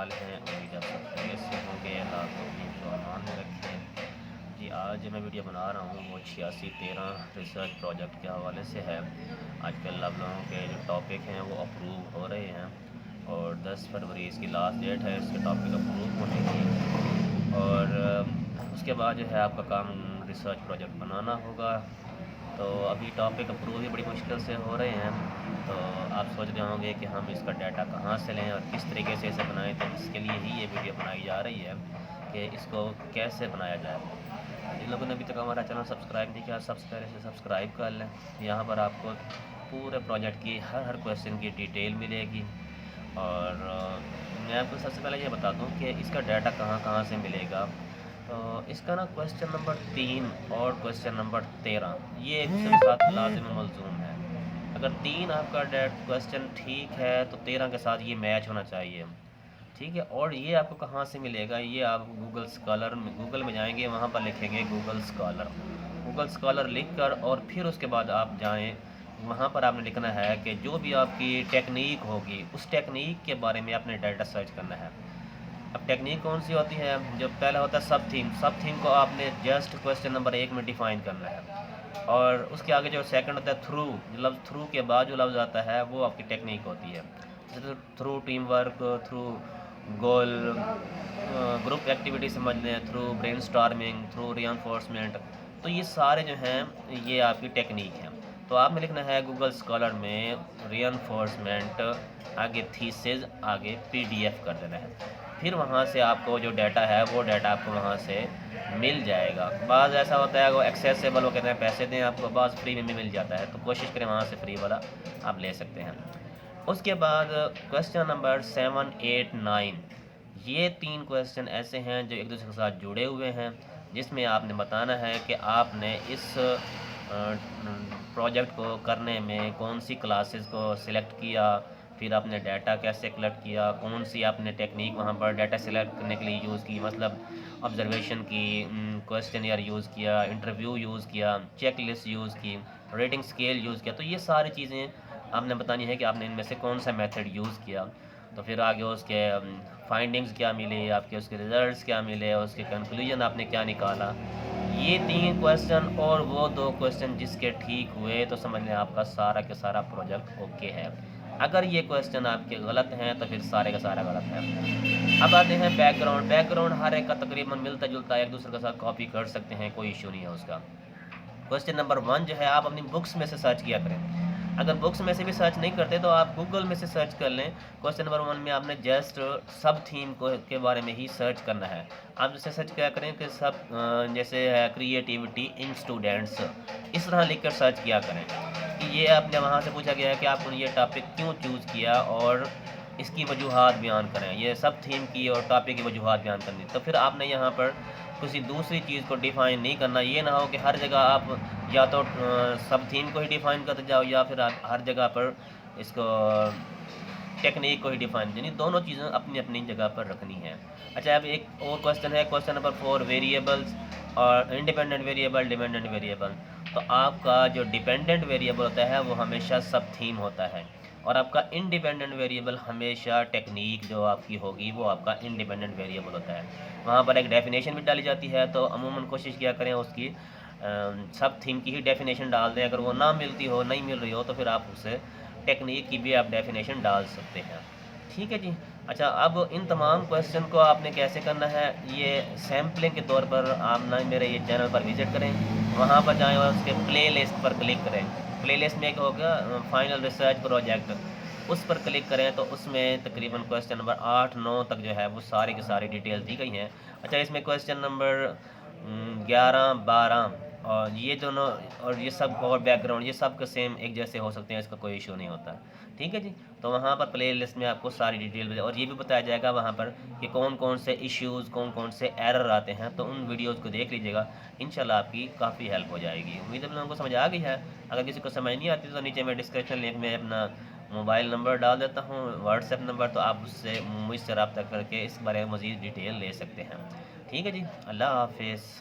حال ہیں؟ امید آپ سب خیریت سے ہوں گے، اللہ توفیق و امان میں رکھیں۔ جی آج میں ویڈیو بنا رہا ہوں وہ 8613 ریسرچ پروجیکٹ کے حوالے سے ہے۔ آج کل آپ لوگوں کے جو ٹاپک ہیں وہ اپروو ہو رہے ہیں اور 10 فروری اس کی لاسٹ ڈیٹ ہے اس کے ٹاپک اپروو ہونے کی، اور اس کے بعد جو ہے آپ کا کام ریسرچ پروجیکٹ بنانا ہوگا۔ تو ابھی ٹاپک اپروو بھی بڑی مشکل سے ہو رہے ہیں، تو آپ سوچ رہے ہوں گے کہ ہم اس کا ڈیٹا کہاں سے لیں اور کس طریقے سے اسے بنائیں، تو اس کے لیے ہی یہ ویڈیو بنائی جا رہی ہے کہ اس کو کیسے بنایا جائے۔ جن لوگوں نے ابھی تک ہمارا چینل سبسکرائب نہیں کیا، سب سے پہلے سے سبسکرائب کر لیں۔ یہاں پر آپ کو پورے پروجیکٹ کی ہر کویسچن کی ڈیٹیل ملے گی، اور میں آپ کو سب سے پہلے یہ بتا دوں کہ اس کا ڈیٹا کہاں سے ملے گا۔ تو اس کا نا کویسچن نمبر 3 اور کویسچن نمبر 13 یہ ایک دوسرے کے ساتھ لازم و ملزوم ہے۔ اگر 3 آپ کا کویسچن ٹھیک ہے تو 13 کے ساتھ یہ میچ ہونا چاہیے، ٹھیک ہے۔ اور یہ آپ کو کہاں سے ملے گا؟ یہ آپ گوگل میں جائیں گے، وہاں پر لکھیں گے گوگل اسکالر لکھ کر، اور پھر اس کے بعد آپ جائیں، وہاں پر آپ نے لکھنا ہے کہ جو بھی آپ کی ٹیکنیک ہوگی اس ٹیکنیک کے بارے میں آپ نے ڈیٹا سرچ کرنا ہے۔ اب ٹیکنیک کون سی ہوتی ہے؟ جو پہلا ہوتا ہے سب تھیم کو آپ نے جسٹ کویسچن نمبر 1 میں ڈیفائن کرنا ہے، اور اس کے آگے جو سیکنڈ ہوتا ہے تھرو کے بعد جو لفظ آتا ہے وہ آپ کی ٹیکنیک ہوتی ہے، تھرو ٹیم ورک، تھرو گول گروپ ایکٹیویٹی سمجھ لیں، تھرو برین اسٹارمنگ، تھرو ری انفورسمنٹ۔ تو یہ سارے جو ہیں یہ آپ کی ٹیکنیک ہیں۔ تو آپ نے لکھنا ہے گوگل اسکالر میں ری انفورسمنٹ، آگے تھیسز، آگے PDF کر دینا ہے۔ پھر وہاں سے آپ کو جو ڈیٹا ہے وہ ڈیٹا آپ کو وہاں سے مل جائے گا۔ بعض ایسا ہوتا ہے وہ ایکسیسیبل، وہ کہتے ہیں پیسے دیں آپ کو، بعض فری میں بھی مل جاتا ہے، تو کوشش کریں وہاں سے فری والا آپ لے سکتے ہیں۔ اس کے بعد کویسچن نمبر 7، 8، 9 یہ 3 کویسچن ایسے ہیں جو ایک دوسرے کے ساتھ جڑے ہوئے ہیں، جس میں آپ نے بتانا ہے کہ آپ نے اس پروجیکٹ کو کرنے میں کون سی کلاسز کو سلیکٹ کیا، پھر آپ نے ڈیٹا کیسے کلیکٹ کیا، کون سی آپ نے ٹیکنیک وہاں پر ڈیٹا سلیکٹ کرنے کے لیے یوز کی، مطلب آبزرویشن کی، کویسچنیئر یوز کیا، انٹرویو یوز کیا، چیک لسٹ یوز کی، ریٹنگ اسکیل یوز کیا۔ تو یہ ساری چیزیں آپ نے بتانی ہے کہ آپ نے ان میں سے کون سا میتھڈ یوز کیا۔ تو پھر آگے اس کے فائنڈنگز کیا ملی آپ کے، اس کے ریزلٹس کیا ملے، اس کے کنکلوژن آپ نے کیا نکالا۔ یہ 3 کویسچن اور وہ 2 کویسچن جس کے ٹھیک ہوئے تو سمجھ لیں آپ کا سارا کے سارا پروجیکٹ اوکے ہے۔ اگر یہ کویسچن آپ کے غلط ہیں تو پھر سارے کا سارا غلط ہے۔ اب آتے ہیں بیک گراؤنڈ ہر ایک کا تقریباً ملتا جلتا ہے، ایک دوسرے کے ساتھ کاپی کر سکتے ہیں، کوئی ایشو نہیں ہے اس کا۔ کویسچن نمبر 1 جو ہے آپ اپنی بکس میں سے سرچ کیا کریں۔ اگر بکس میں سے بھی سرچ نہیں کرتے تو آپ گوگل میں سے سرچ کر لیں۔ کویسچن نمبر 1 میں آپ نے جسٹ سب تھیم کے بارے میں ہی سرچ کرنا ہے۔ آپ جیسے سرچ کیا کریں کہ جیسے ہے کریٹیوٹی ان اسٹوڈنٹس، اس طرح لکھ کر سرچ کیا کریں کہ یہ آپ نے وہاں سے پوچھا گیا ہے کہ آپ نے یہ ٹاپک کیوں چوز کیا، اور اس کی وجوہات بیان کریں۔ یہ سب تھیم کی اور ٹاپک کی وجوہات بیان کرنی، تو پھر آپ نے یہاں پر کسی دوسری چیز کو ڈیفائن نہیں کرنا۔ یہ نہ ہو کہ ہر جگہ آپ یا تو سب تھیم کو ہی ڈیفائن کرتے جاؤ، یا پھر ہر جگہ پر اس کو ٹیکنیک کو ہی ڈیفائن، یعنی دونوں چیزیں اپنی اپنی جگہ پر رکھنی ہے۔ اچھا، اب ایک اور کویسچن ہے، کویسچن نمبر 4 ویریبلز اور انڈیپینڈنٹ ویریبل، ڈیپینڈنٹ ویریبل۔ تو آپ کا جو ڈیپینڈنٹ ویریبل ہوتا ہے وہ ہمیشہ سب تھیم ہوتا ہے، اور آپ کا انڈیپینڈنٹ ویریبل ہمیشہ ٹیکنیک جو آپ کی ہوگی وہ آپ کا انڈیپینڈنٹ ویریبل ہوتا ہے۔ وہاں پر ایک ڈیفینیشن بھی ڈالی جاتی ہے، تو عموماً کوشش کیا کریں اس کی سب تھیم کی ہی ڈیفینیشن ڈال دیں۔ اگر وہ نہ نہیں مل رہی ہو تو پھر آپ اسے ٹیکنیک کی بھی آپ ڈیفینیشن ڈال سکتے ہیں، ٹھیک ہے جی۔ اچھا، اب ان تمام کویسچن کو آپ نے کیسے کرنا ہے، یہ سیمپلنگ کے طور پر آپ نہ میرے یہ چینل پر وزٹ کریں، وہاں پر جائیں اور اس کے پلے لسٹ پر کلک کریں۔ پلے لسٹ میں ایک ہوگا فائنل ریسرچ پروجیکٹ، اس پر کلک کریں تو اس میں تقریباً کویسچن نمبر 8، 9 تک جو ہے وہ ساری کی ساری ڈیٹیل دی گئی ہیں۔ اچھا، اس میں کویسچن نمبر 11، 12 اور یہ دونوں اور یہ سب اور بیک گراؤنڈ یہ سب کے سیم ایک جیسے ہو سکتے ہیں، اس کا کوئی ایشو نہیں ہوتا، ٹھیک ہے جی۔ تو وہاں پر پلے لسٹ میں آپ کو ساری ڈیٹیل اور یہ بھی بتایا جائے گا وہاں پر کہ کون کون سے ایشوز، کون سے ایرر آتے ہیں، تو ان ویڈیوز کو دیکھ لیجیے گا، انشاءاللہ آپ کی کافی ہیلپ ہو جائے گی۔ امید ہے آپ لوگوں کو سمجھ آ گئی ہے۔ اگر کسی کو سمجھ نہیں آتی تو نیچے میں ڈسکرپشن لنک میں اپنا موبائل نمبر ڈال دیتا ہوں، واٹس ایپ نمبر، تو آپ مجھ سے رابطہ کر کے اس بارے میں مزید ڈیٹیل لے سکتے ہیں، ٹھیک ہے جی۔ اللہ حافظ۔